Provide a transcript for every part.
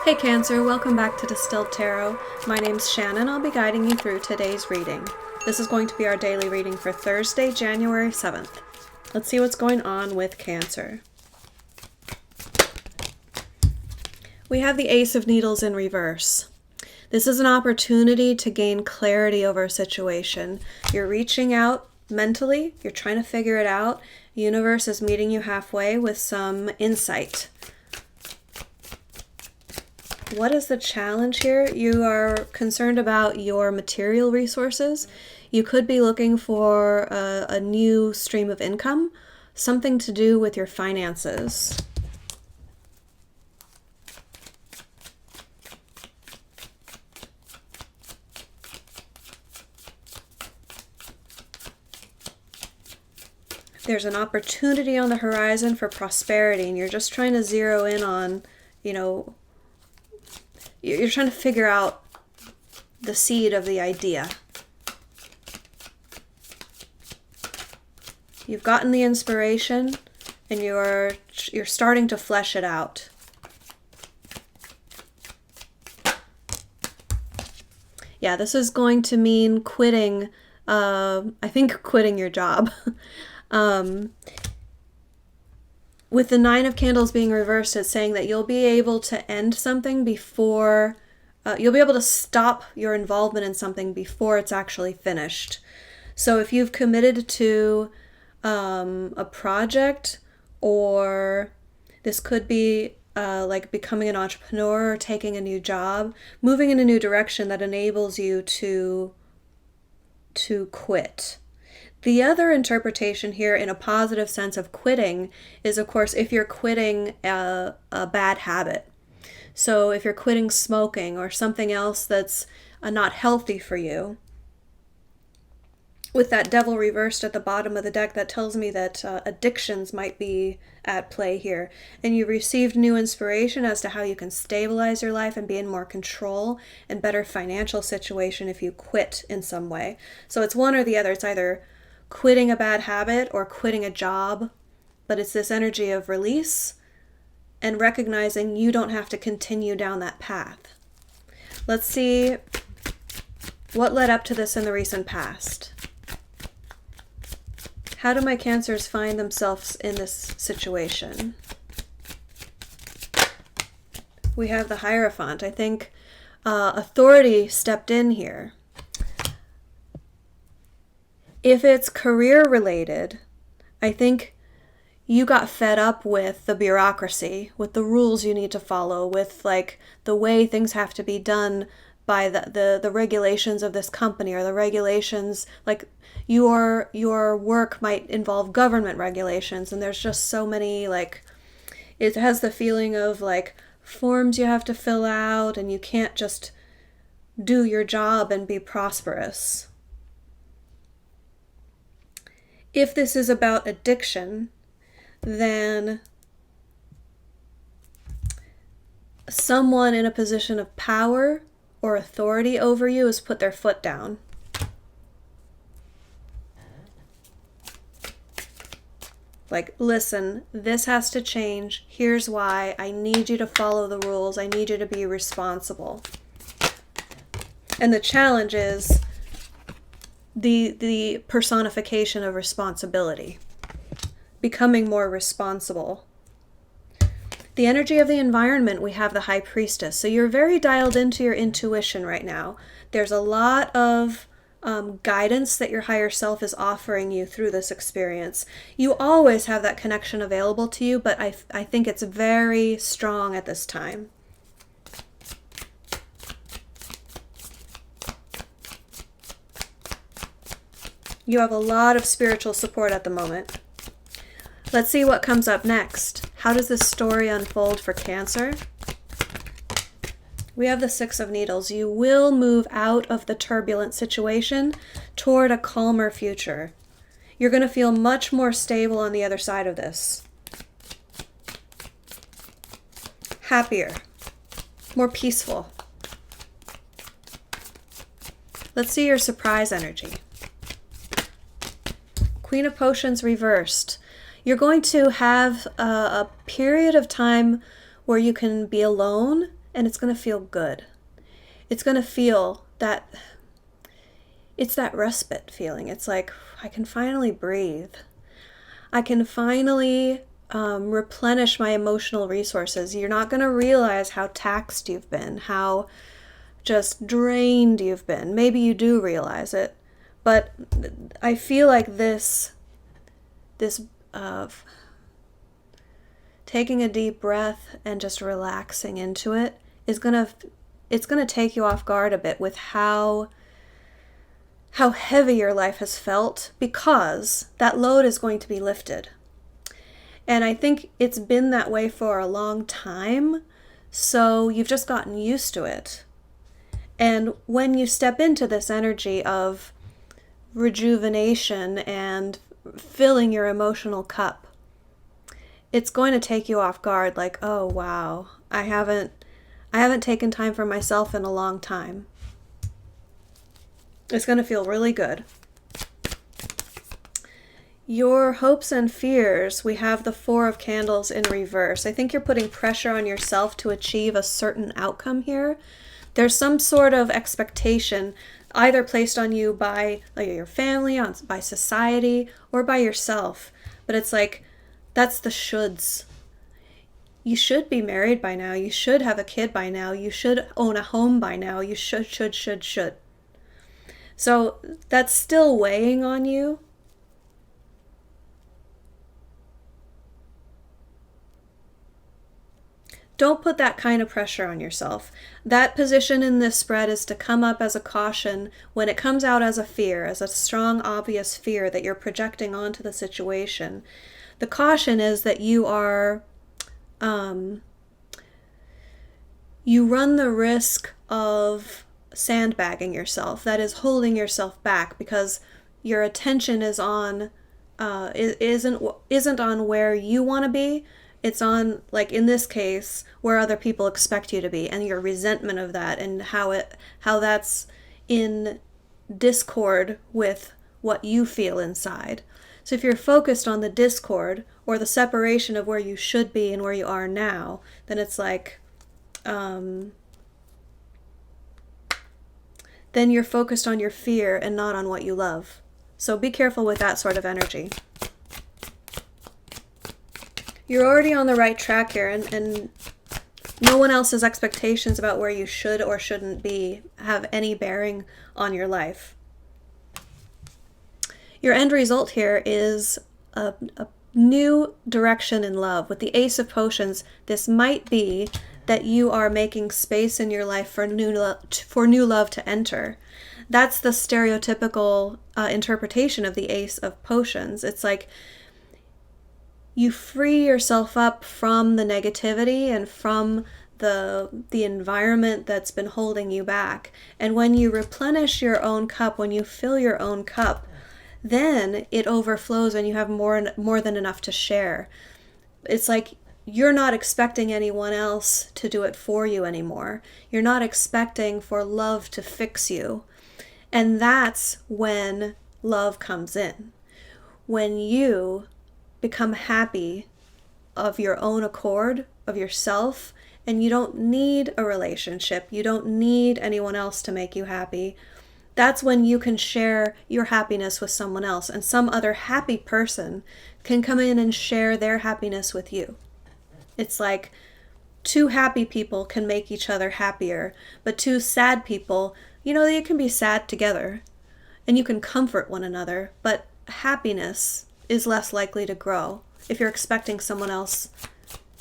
Hey Cancer, welcome back to Distilled Tarot. My name's Shannon. I'll be guiding you through today's reading. This is going to be our daily reading for Thursday, January 7th. Let's see what's going on with Cancer. We have the Ace of Needles in reverse. This is an opportunity to gain clarity over a situation. You're reaching out mentally, you're trying to figure it out. The universe is meeting you halfway with some insight. What is the challenge here? You are concerned about your material resources. You could be looking for a new stream of income, something to do with your finances. There's an opportunity on the horizon for prosperity, and you're just trying to zero in on, you're trying to figure out the seed of the idea. You've gotten the inspiration, and you're starting to flesh it out. Yeah, this is going to mean quitting, I think quitting your job. With the Nine of Candles being reversed, it's saying that you'll be able to end something before, you'll be able to stop your involvement in something before it's actually finished. So if you've committed to a project, or this could be like becoming an entrepreneur or taking a new job, moving in a new direction that enables you to quit. The other interpretation here in a positive sense of quitting is, of course, if you're quitting a bad habit. So if you're quitting smoking or something else that's not healthy for you. With that devil reversed at the bottom of the deck, that tells me that addictions might be at play here. And you received new inspiration as to how you can stabilize your life and be in more control and better financial situation if you quit in some way. So it's one or the other. It's either quitting a bad habit or quitting a job, but it's this energy of release and recognizing you don't have to continue down that path. Let's see what led up to this in the recent past. How do my Cancers find themselves in this situation? We have the Hierophant. I think authority stepped in here. If it's career related, I think you got fed up with the bureaucracy, with the rules you need to follow, with like the way things have to be done by the regulations of this company, or the regulations, like your work might involve government regulations, and there's just so many, like, it has the feeling of like forms you have to fill out, and you can't just do your job and be prosperous. If this is about addiction, then someone in a position of power or authority over you has put their foot down. Like, listen, this has to change. Here's why. I need you to follow the rules. I need you to be responsible. And the challenge is the personification of responsibility, becoming more responsible. The energy of the environment, we have the High Priestess. So you're very dialed into your intuition right now. There's a lot of guidance that your higher self is offering you through this experience. You always have that connection available to you, but I think it's very strong at this time. You have a lot of spiritual support at the moment. Let's see what comes up next. How does this story unfold for Cancer? We have the Six of Needles. You will move out of the turbulent situation toward a calmer future. You're going to feel much more stable on the other side of this. Happier, more peaceful. Let's see your surprise energy. Queen of Potions reversed. You're going to have a period of time where you can be alone and it's going to feel good. It's going to feel that, it's that respite feeling. It's like, I can finally breathe. I can finally replenish my emotional resources. You're not going to realize how taxed you've been, how just drained you've been. Maybe you do realize it, but I feel like this taking a deep breath and just relaxing into it is it's gonna take you off guard a bit with how heavy your life has felt, because that load is going to be lifted. And I think it's been that way for a long time, so you've just gotten used to it. And when you step into this energy of rejuvenation and filling your emotional cup, it's going to take you off guard, like, oh wow, I haven't taken time for myself in a long time. It's going to feel really good. Your hopes and fears, we have the Four of Candles in reverse. I think you're putting pressure on yourself to achieve a certain outcome here. There's some sort of expectation either placed on you by your family, by society, or by yourself. But it's like, that's the shoulds. You should be married by now. You should have a kid by now. You should own a home by now. You should. So that's still weighing on you. Don't put that kind of pressure on yourself. That position in this spread is to come up as a caution when it comes out as a fear, as a strong, obvious fear that you're projecting onto the situation. The caution is that you are, you run the risk of sandbagging yourself. That is, holding yourself back because your attention is on, isn't on where you want to be. It's on, like in this case, where other people expect you to be, and your resentment of that, and how that's in discord with what you feel inside. So if you're focused on the discord or the separation of where you should be and where you are now, then it's like, then you're focused on your fear and not on what you love. So be careful with that sort of energy. You're already on the right track here, and no one else's expectations about where you should or shouldn't be have any bearing on your life. Your end result here is a new direction in love. With the Ace of Potions, this might be that you are making space in your life for new love to enter. That's the stereotypical interpretation of the Ace of Potions. It's like you free yourself up from the negativity and from the environment that's been holding you back. And when you replenish your own cup, when you fill your own cup, then it overflows and you have more than enough to share. It's like you're not expecting anyone else to do it for you anymore. You're not expecting for love to fix you. And that's when love comes in. When you become happy of your own accord, of yourself, and you don't need a relationship. You don't need anyone else to make you happy. That's when you can share your happiness with someone else, and some other happy person can come in and share their happiness with you. It's like two happy people can make each other happier, but two sad people, they can be sad together, and you can comfort one another, but happiness is less likely to grow if you're expecting someone else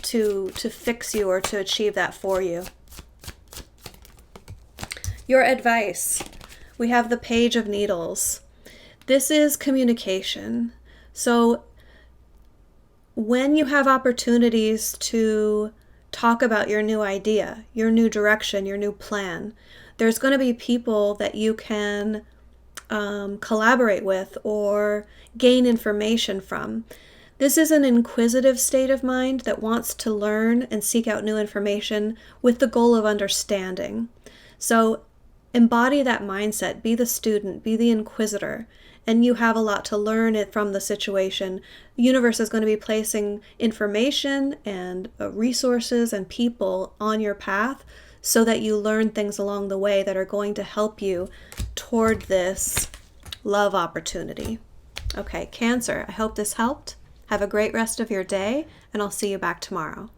to fix you or to achieve that for you. Your advice. We have the Page of Needles. This is communication. So when you have opportunities to talk about your new idea, your new direction, your new plan, there's going to be people that you can collaborate with or gain information from. This is an inquisitive state of mind that wants to learn and seek out new information with the goal of understanding. So embody that mindset, be the student, be the inquisitor, and you have a lot to learn from the situation. The universe is going to be placing information and resources and people on your path so that you learn things along the way that are going to help you toward this love opportunity. Okay, Cancer, I hope this helped. Have a great rest of your day, and I'll see you back tomorrow.